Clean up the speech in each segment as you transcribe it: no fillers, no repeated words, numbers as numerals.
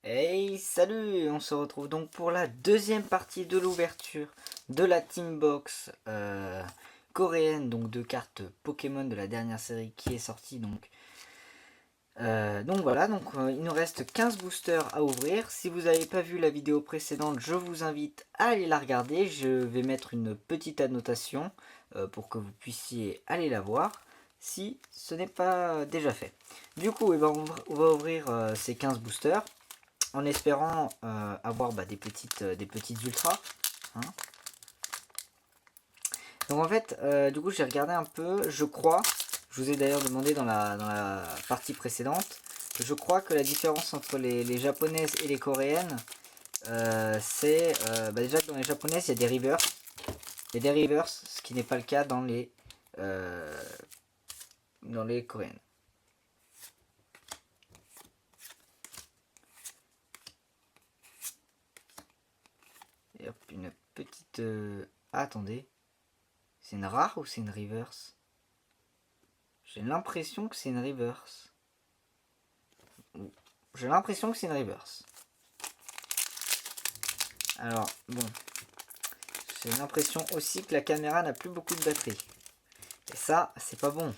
Hey, salut! On se retrouve donc pour la deuxième partie de l'ouverture de la Teambox coréenne, donc de cartes Pokémon de la dernière série qui est sortie. Donc voilà, il nous reste 15 boosters à ouvrir. Si vous n'avez pas vu la vidéo précédente, je vous invite à aller la regarder. Je vais mettre une petite annotation pour que vous puissiez aller la voir si ce n'est pas déjà fait. Du coup, on va ouvrir ces 15 boosters en espérant avoir des petites ultras. Hein. Donc en fait, du coup j'ai regardé un peu, je crois, je vous ai d'ailleurs demandé dans la partie précédente, je crois que la différence entre les japonaises et les coréennes, c'est déjà que dans les japonaises il y a des rivers. Il y a des rivers, ce qui n'est pas le cas euh, dans les coréennes. Et hop, une petite... Ah, attendez. C'est une rare ou c'est une reverse? J'ai l'impression que c'est une reverse. J'ai l'impression que c'est une reverse. Alors, bon. J'ai l'impression aussi que la caméra n'a plus beaucoup de batterie. Et ça, c'est pas bon.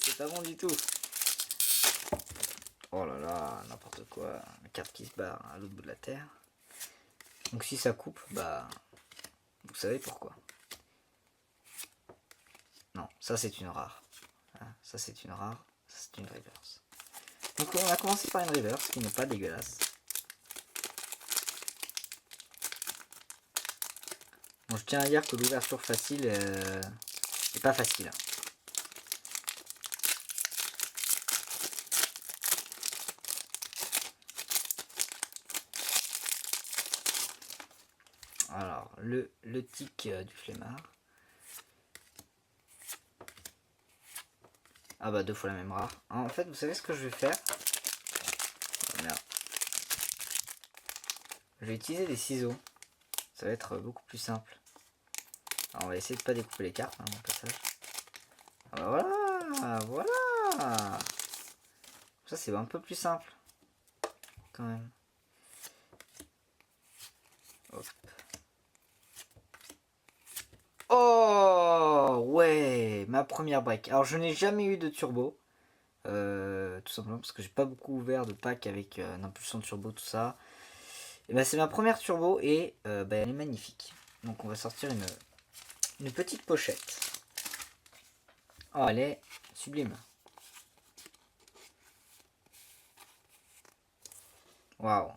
C'est pas bon du tout. Oh là là, n'importe quoi. La carte qui se barre à l'autre bout de la terre. Donc si ça coupe, vous savez pourquoi. Non, ça c'est une rare. Ça c'est une rare, ça c'est une reverse. Donc on a commencé par une reverse qui n'est pas dégueulasse. Bon, je tiens à dire que l'ouverture facile n'est pas facile. Alors, le tic du flemmard. Ah bah 2 fois la même rare. En fait, vous savez ce que je vais faire? Oh, merde. Je vais utiliser des ciseaux. Ça va être beaucoup plus simple. Alors, on va essayer de pas découper les cartes au passage. Ah bah voilà. Ça c'est un peu plus simple. Quand même. Hop. Oh ouais, ma première break. Alors je n'ai jamais eu de turbo. Tout simplement parce que j'ai pas beaucoup ouvert de pack avec l'impulsion turbo, tout ça. Et c'est ma première turbo et elle est magnifique. Donc on va sortir une petite pochette. Oh, elle est sublime. Waouh.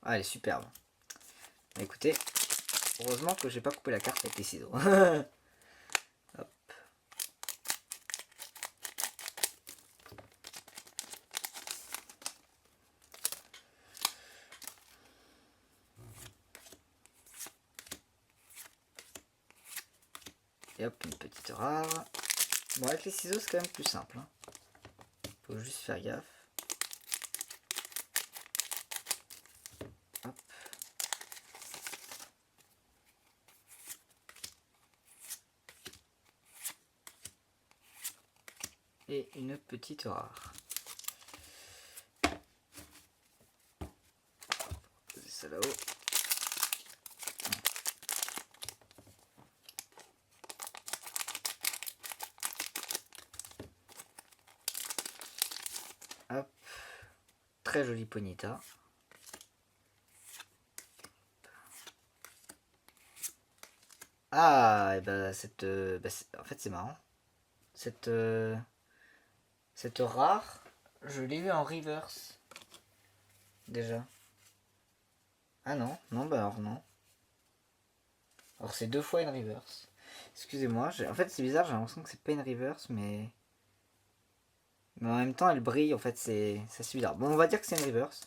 Ah, elle est superbe. Écoutez, heureusement que j'ai pas coupé la carte avec les ciseaux. Hop. Et hop, une petite rare. Bon, avec les ciseaux, c'est quand même plus simple. Hein. Faut juste faire gaffe. Hop. Et une petite rare. Poser ça là-haut. Hop. Très joli Ponyta. Ah, et en fait c'est marrant. Cette rare, je l'ai eu en reverse. Déjà. Ah non, alors non. Alors c'est 2 fois une reverse. Excusez-moi, en fait c'est bizarre, j'ai l'impression que c'est pas une reverse, mais en même temps elle brille, en fait c'est bizarre. Bon, on va dire que c'est une reverse.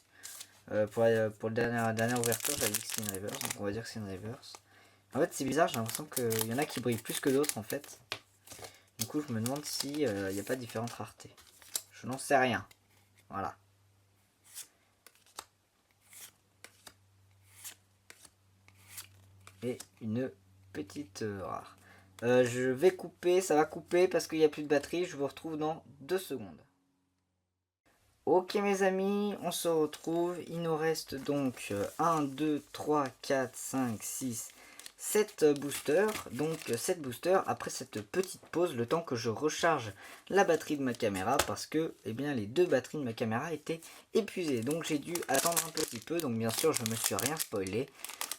Pour la dernière ouverture, j'avais dit que c'était une reverse, donc on va dire que c'est une reverse. En fait c'est bizarre, j'ai l'impression qu'il y en a qui brillent plus que d'autres en fait. Du coup je me demande s'il n'y a pas différentes raretés. Je n'en sais rien. Voilà. Et une petite rare. Je vais couper, ça va couper parce qu'il n'y a plus de batterie. Je vous retrouve dans 2 secondes. Ok mes amis, on se retrouve. Il nous reste donc 1, 2, 3, 4, 5, 6, 7 boosters. Donc 7 boosters après cette petite pause, le temps que je recharge la batterie de ma caméra. Parce que eh bien, les deux batteries de ma caméra étaient épuisées. Donc j'ai dû attendre un petit peu. Donc bien sûr je me suis rien spoilé.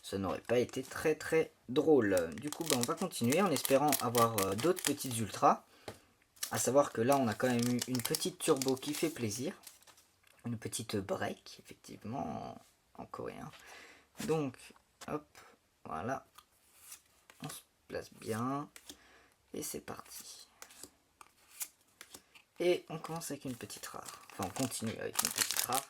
Ça n'aurait pas été très drôle. Du coup on va continuer en espérant avoir d'autres petites ultras. À savoir que là on a quand même eu une petite turbo qui fait plaisir. Une petite break, effectivement, en coréen. Donc, hop, voilà. On se place bien. Et c'est parti. Et on commence avec une petite rare. Enfin, on continue avec une petite rare.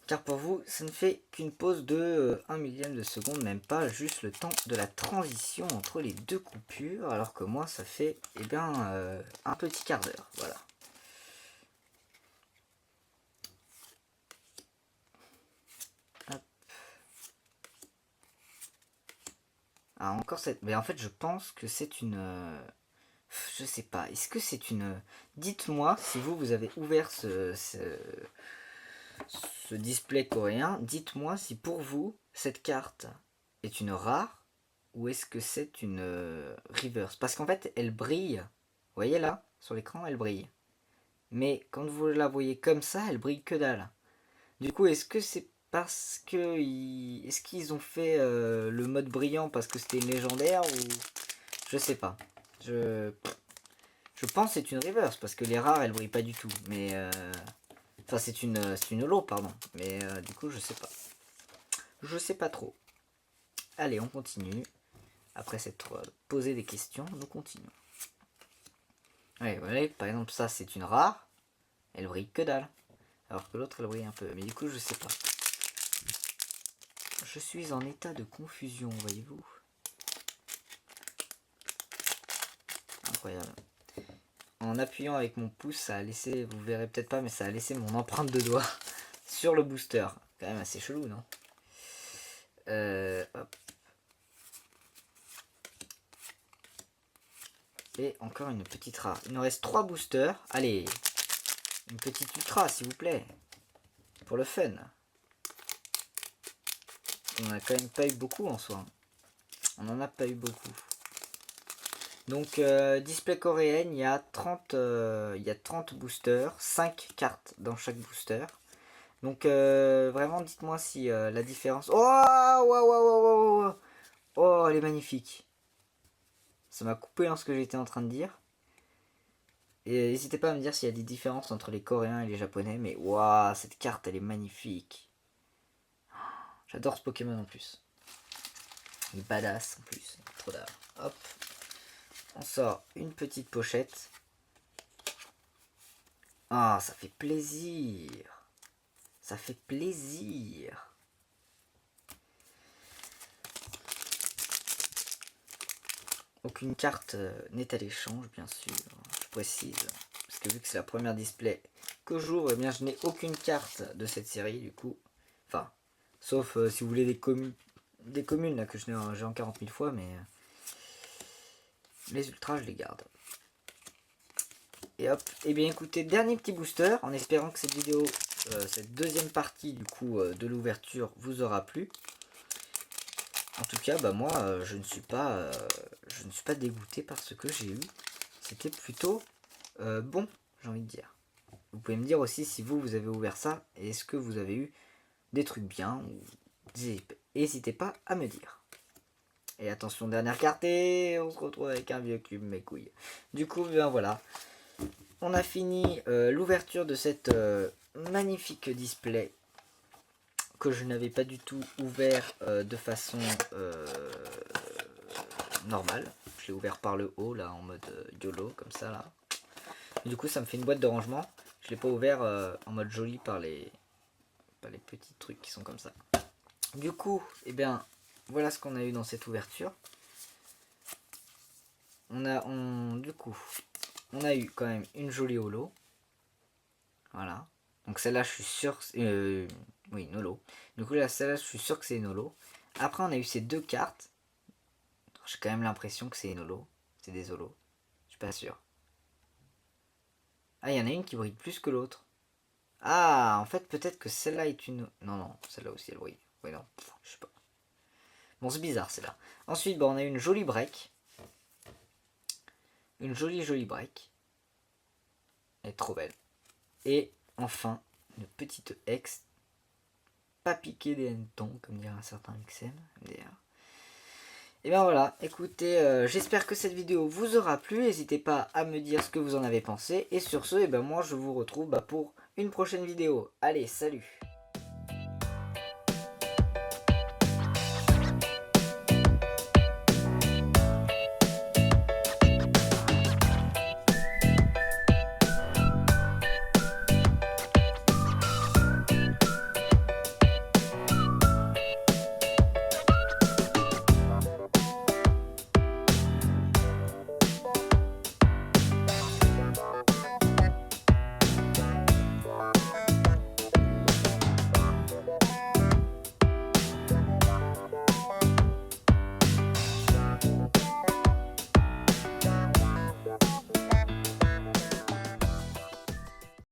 Car pour vous, ça ne fait qu'une pause de 1 millième de seconde, même pas, juste le temps de la transition entre les deux coupures. Alors que moi, ça fait, eh bien, un petit quart d'heure. Voilà. Ah, encore cette... Mais en fait, je pense que c'est une... Je sais pas. Est-ce que c'est une... Dites-moi si vous avez ouvert ce display coréen. Dites-moi si pour vous, cette carte est une rare ou est-ce que c'est une reverse. Parce qu'en fait, elle brille. Vous voyez là, sur l'écran, elle brille. Mais quand vous la voyez comme ça, elle brille que dalle. Du coup, est-ce que c'est parce que... Est-ce qu'ils ont fait le mode brillant parce que c'était une légendaire ou... Je sais pas. Je pense que c'est une reverse parce que les rares elles brillent pas du tout. Mais enfin c'est une holo pardon. Mais du coup je sais pas. Je sais pas trop. Allez on continue. Après s'être posé des questions, nous continuons. Ouais, vous voyez, par exemple ça c'est une rare. Elle brille que dalle. Alors que l'autre elle brille un peu. Mais du coup je sais pas. Je suis en état de confusion, voyez-vous. Incroyable. En appuyant avec mon pouce, ça a laissé, vous verrez peut-être pas, mais ça a laissé mon empreinte de doigt sur le booster. Quand même assez chelou, non? Hop. Et encore une petite rare. Il nous reste 3 boosters. Allez, une petite ultra, s'il vous plaît. Pour le fun. On a quand même pas eu beaucoup en soi. On en a pas eu beaucoup. Donc, display coréenne, il y a 30 boosters. 5 cartes dans chaque booster. Donc, vraiment, dites-moi si la différence... Oh, wow, wow, wow, wow, wow. Oh, elle est magnifique. Ça m'a coupé dans ce que j'étais en train de dire. Et n'hésitez pas à me dire s'il y a des différences entre les Coréens et les Japonais. Mais waouh, cette carte, elle est magnifique. J'adore ce Pokémon en plus. Il est badass en plus. Trop d'art. Hop. On sort une petite pochette. Ah, ça fait plaisir. Ça fait plaisir. Aucune carte n'est à l'échange, bien sûr. Je précise. Parce que vu que c'est la première display que j'ouvre, eh bien je n'ai aucune carte de cette série, du coup. Enfin, sauf si vous voulez des communes là, que j'ai en 40 000 fois, mais les ultras, je les garde. Et hop, et bien écoutez, dernier petit booster, en espérant que cette vidéo, cette deuxième partie du coup de l'ouverture vous aura plu. En tout cas, bah moi, je ne suis pas dégoûté par ce que j'ai eu. C'était plutôt bon, j'ai envie de dire. Vous pouvez me dire aussi si vous avez ouvert ça et est-ce que vous avez eu des trucs bien. N'hésitez pas à me dire. Et attention, dernière carte et on se retrouve avec un vieux cube, mes couilles. Du coup, ben voilà. On a fini l'ouverture de cette magnifique display que je n'avais pas du tout ouvert de façon normale. Je l'ai ouvert par le haut, là, en mode YOLO, comme ça, là. Du coup, ça me fait une boîte de rangement. Je l'ai pas ouvert en mode joli par les petits trucs qui sont comme ça. Du coup, eh bien, voilà ce qu'on a eu dans cette ouverture. Du coup, on a eu quand même une jolie holo. Voilà. Donc celle-là, je suis sûr... oui, une holo. Du coup, là, celle-là, je suis sûr que c'est une holo. Après, on a eu ces deux cartes. J'ai quand même l'impression que c'est une holo. C'est des holos. Je suis pas sûr. Ah, il y en a une qui brille plus que l'autre. Ah, en fait, peut-être que celle-là est une... Non, non, celle-là aussi, elle brille. Oui, non, je sais pas. Bon, c'est bizarre, celle-là. Ensuite, on a une jolie break. Une jolie break. Elle est trop belle. Et enfin, une petite ex. Pas piquée des hannetons, comme dirait un certain XM, MDR. Et ben voilà, écoutez, j'espère que cette vidéo vous aura plu. N'hésitez pas à me dire ce que vous en avez pensé. Et sur ce, moi je vous retrouve pour une prochaine vidéo. Allez, salut!